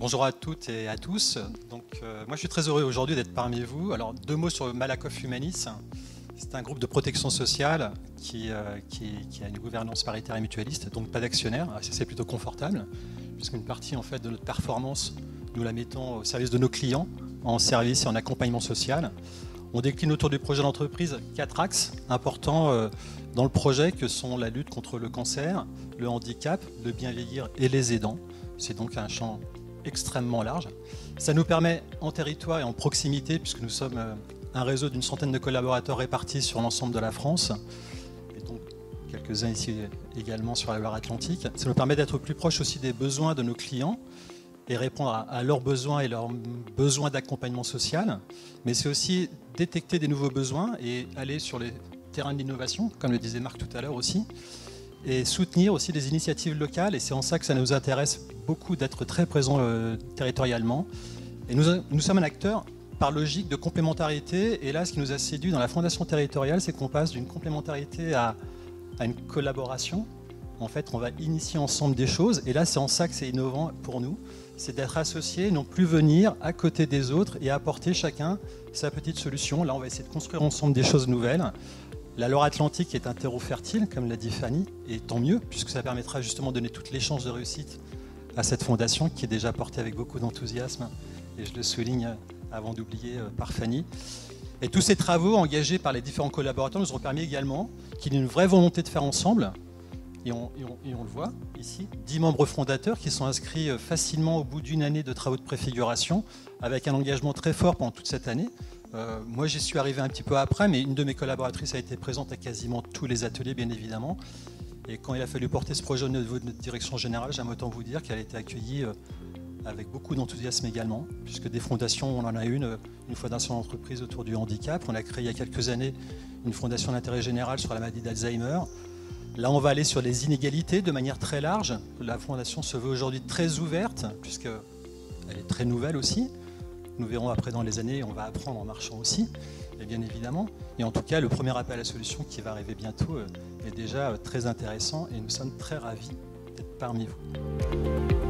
Bonjour à toutes et à tous. Moi, je suis très heureux aujourd'hui d'être parmi vous. Alors, 2 mots sur Malakoff Humanis. C'est un groupe de protection sociale qui a une gouvernance paritaire et mutualiste, donc pas d'actionnaires. Ça, c'est plutôt confortable, puisqu'une partie en fait, de notre performance, nous la mettons au service de nos clients, en service et en accompagnement social. On décline autour du projet d'entreprise 4 axes importants dans le projet, que sont la lutte contre le cancer, le handicap, le bien vieillir et les aidants. C'est donc un champ extrêmement large. Ça nous permet en territoire et en proximité, puisque nous sommes un réseau d'une centaine de collaborateurs répartis sur l'ensemble de la France, et donc quelques-uns ici également sur la Loire-Atlantique. Ça nous permet d'être plus proche aussi des besoins de nos clients et répondre à leurs besoins et leurs besoins d'accompagnement social, mais c'est aussi détecter des nouveaux besoins et aller sur les terrains de l'innovation, comme le disait Marc tout à l'heure aussi, et soutenir aussi des initiatives locales, et c'est en ça que ça nous intéresse beaucoup d'être très présents territorialement. Et nous sommes un acteur par logique de complémentarité, et là ce qui nous a séduit dans la fondation territoriale, c'est qu'on passe d'une complémentarité à une collaboration. En fait, on va initier ensemble des choses, et là c'est en ça que c'est innovant pour nous, c'est d'être associés, non plus venir à côté des autres et apporter chacun sa petite solution. Là on va essayer de construire ensemble des choses nouvelles. La Loire-Atlantique est un terreau fertile, comme l'a dit Fanny, et tant mieux, puisque ça permettra justement de donner toutes les chances de réussite à cette fondation qui est déjà portée avec beaucoup d'enthousiasme, et je le souligne avant d'oublier par Fanny. Et tous ces travaux engagés par les différents collaborateurs nous ont permis également qu'il y ait une vraie volonté de faire ensemble, et on le voit ici, 10 membres fondateurs qui sont inscrits facilement au bout d'une année de travaux de préfiguration, avec un engagement très fort pendant toute cette année. Moi j'y suis arrivé un petit peu après, mais une de mes collaboratrices a été présente à quasiment tous les ateliers bien évidemment, et quand il a fallu porter ce projet au niveau de notre direction générale, j'aime autant vous dire qu'elle a été accueillie avec beaucoup d'enthousiasme également, puisque des fondations, on en a une fondation d'entreprise autour du handicap, on a créé il y a quelques années une fondation d'intérêt général sur la maladie d'Alzheimer. Là on va aller sur les inégalités de manière très large. La fondation se veut aujourd'hui très ouverte, puisqu'elle est très nouvelle aussi. Nous verrons après dans les années, on va apprendre en marchant aussi, et bien évidemment. Et en tout cas, le premier appel à la solution qui va arriver bientôt est déjà très intéressant, et nous sommes très ravis d'être parmi vous.